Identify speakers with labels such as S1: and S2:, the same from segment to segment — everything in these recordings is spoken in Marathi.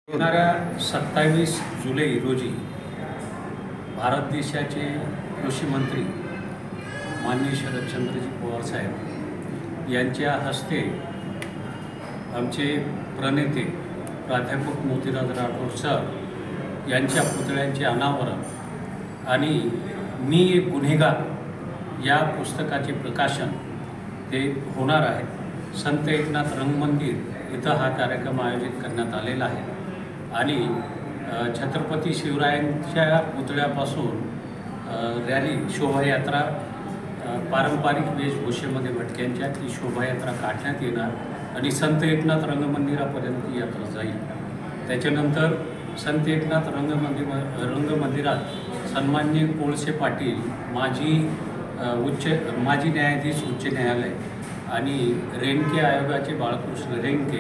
S1: येणाऱ्या 27 जुलै रोजी भारत देशाचे कृषी मंत्री माननीय शरदचंद्रजी पवार साहेब यांच्या हस्ते आमचे प्रणेते प्राध्यापक मोतीराज राठोड सर यांच्या पुतळ्यांचे अनावरण आणि मी एक गुन्हेगार या पुस्तकाचे प्रकाशन ते होणार आहे। संत एकनाथ रंगमंदिर इथं हा कार्यक्रम आयोजित करण्यात आलेला आहे आणि छत्रपती शिवरायांच्या पुतळ्यापासून रॅली शोभायात्रा पारंपरिक वेशभूषेमध्ये भटक्यांच्या ती शोभायात्रा काढण्यात येणार आणि संत एकनाथ रंगमंदिरापर्यंत ती यात्रा जाईल। त्याच्यानंतर संत एकनाथ रंगमंदिरात सन्माननीय कोळसे पाटील माजी न्यायाधीश उच्च न्यायालय आणि रेणके आयोगाचे बाळकृष्ण रेणके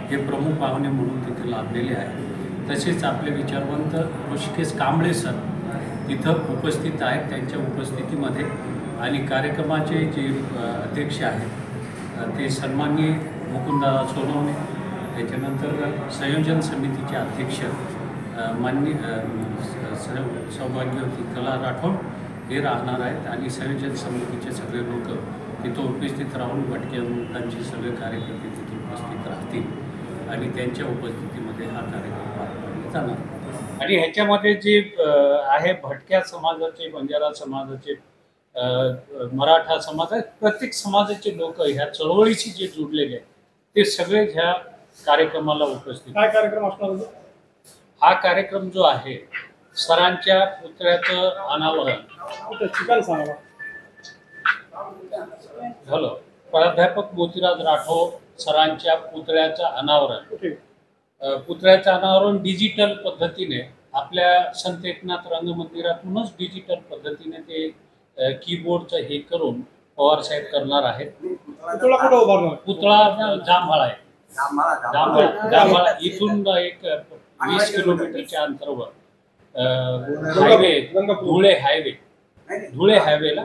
S1: हे प्रमुख पाहुणे म्हणून तिथे लाभलेले आहेत। तसेच आपले विचारवंत ऋषिकेश कांबळे सर तिथं उपस्थित आहेत। त्यांच्या उपस्थितीमध्ये आणि कार्यक्रमाचे जे अध्यक्ष आहेत ते सन्माननीय मुकुंददादा सोनवणे, त्याच्यानंतर संयोजन समितीचे अध्यक्ष माननीय सौभाग्यवती कला राठोड हे राहणार आहेत आणि संयोजन समितीचे सगळे लोक तिथं उपस्थित राहून भटक्यांचे सगळे कार्यकर्ते तिथे उपस्थित राहतील आणि त्यांच्या उपस्थितीमध्ये हा कार्यक्रम पार पाडला जाणार। आणि ह्याच्यामध्ये जे आहे भटक्या समाजाचे, बंजारा समाजाचे, मराठा समाज, प्रत्येक समाजाचे लोक ह्या चळवळीशी जे जुडलेले आहेत ते सगळे ह्या कार्यक्रमाला उपस्थित।
S2: काय कार्यक्रम असणार?
S1: हा कार्यक्रम जो आहे सरांच्या पुतळ्याचं अनावरण झालं। प्राध्यापक मोतीराज राठोड सरांच्या पुतळ्याचं अनावरण, पुतळ्याचं अनावरण डिजिटल पद्धतीने आपल्या संत एकनाथ रंगमंदिरातूनच डिजिटल पद्धतीने ते कीबोर्डचं हे करून पवार साहेब करणार आहेत।
S2: पुतळा कुठं उभारणार?
S1: पुतळा जांभळा आहे, जांभळा इथून एक 20 किलोमीटरच्या अंतरावर हायवे धुळे हायवेला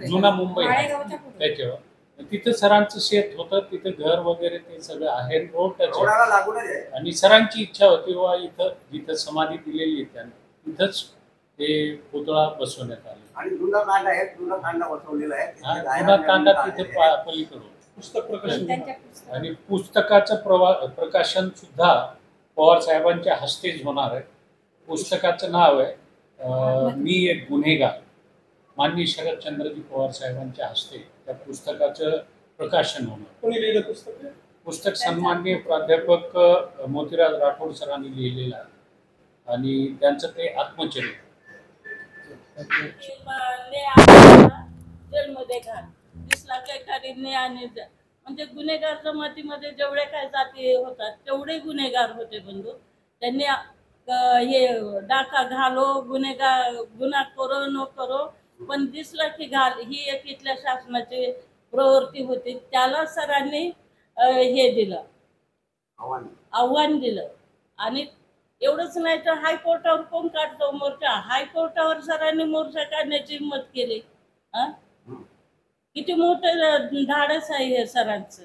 S1: जुना मुंबई त्याच्यावर तिथं सरांचं शेत होतं, तिथं घर वगैरे ते सगळं आहे, रोड टच आहे। आणि सरांची इच्छा होती वा इथं जिथं समाधी दिलेली आहे त्यांना तिथंच ते पुतळा बसवण्यात आला
S3: आणि जुना कांदा बसवलेला आहे।
S1: जुना कांदा तिथे पलीकडून
S2: पुस्तक प्रकाशन
S1: आणि पुस्तकाचं प्रकाशन सुद्धा पवार साहेबांच्या हस्तेच होणार आहे। पुस्तकाचं नाव आहे मी एक गुन्हेगार, माननीय शरदचंद्रजी पवार साहेबांच्या हस्ते त्या पुस्तकाचं प्रकाशन होणार।
S2: कोणी लिहिलं पुस्तक?
S1: पुस्तक सन्माननीय प्राध्यापक मोतीराज राठोड सरांनी लिहिलेलं आहे आणि त्यांचं ते आत्मचरित्र।
S4: म्हणजे गुन्हेगार जमातीमध्ये जेवढे काय जाती होतात तेवढे गुन्हेगार होते बंधू। त्यांनी हे डाका घालो, गुन्हा करो न करो, पण दिसलं की घाल, ही एक इथल्या शासनाची प्रवृत्ती होती। त्याला सरांनी हे दिलं, आव्हान दिलं। आणि एवढंच नाही तर हायकोर्टावर कोण काढतो मोर्चा? हायकोर्टावर सरांनी मोर्चा काढण्याची हिंमत केली। किती मोठं धाडस आहे हे सरांचं,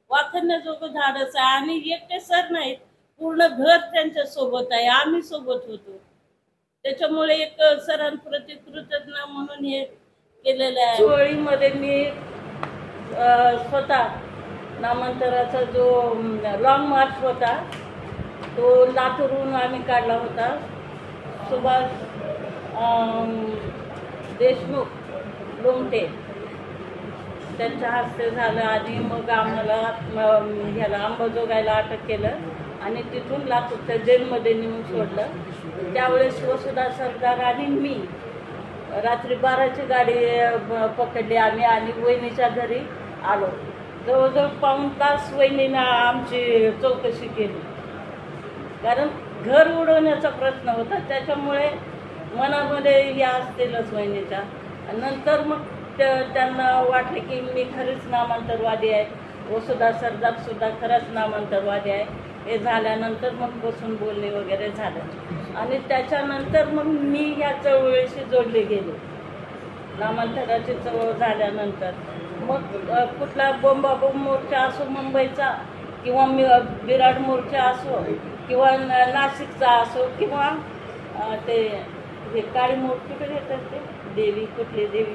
S4: वाखण्याजोगं धाडस आहे। आणि एकटे सर नाहीत, पूर्ण घर त्यांच्या सोबत आहे, आम्ही सोबत होतो। त्याच्यामुळे एक सरांप्रती कृतज्ञ म्हणून हे केलेलं आहे। चळवळीमध्ये मी स्वतः नामांतराचा जो लॉंग मार्च होता तो लातूरहून आम्ही काढला होता। सुभाष देशमुख लोमटे त्यांच्या हस्ते झालं आणि मग आम्हाला ह्याला अंबाजोगाईला अटक केलं आणि तिथून लातूरच्या जेलमध्ये नेऊन सोडलं। त्यावेळेस वसुधा सरदार आणि मी रात्री 12ची गाडी पकडली आम्ही आणि वहिनीच्या घरी आलो। जवळजवळ पाऊण तास वहिनीनं आमची चौकशी केली, कारण घर उडवण्याचा प्रश्न होता। त्याच्यामुळे मनामध्ये हे असतीलच वहिनीच्या। नंतर मग त्यांना वाटले की मी खरीच नामांतरवादी आहे, वसुधा सरदार सुद्धा खरंच नामांतरवादी आहे। हे झाल्यानंतर मग बसून बोलणे वगैरे झालं आणि त्याच्यानंतर मग मी या चळवळीशी जोडले गेले। नामांतराची चळवळ झाल्यानंतर मग कुठला बोंबाबोंब मोर्चा असो मुंबईचा किंवा विराट मोर्चा असो किंवा नाशिकचा असो किंवा ते हे काळी मूर्ती कुठे येतात ते देवी कुठली देवी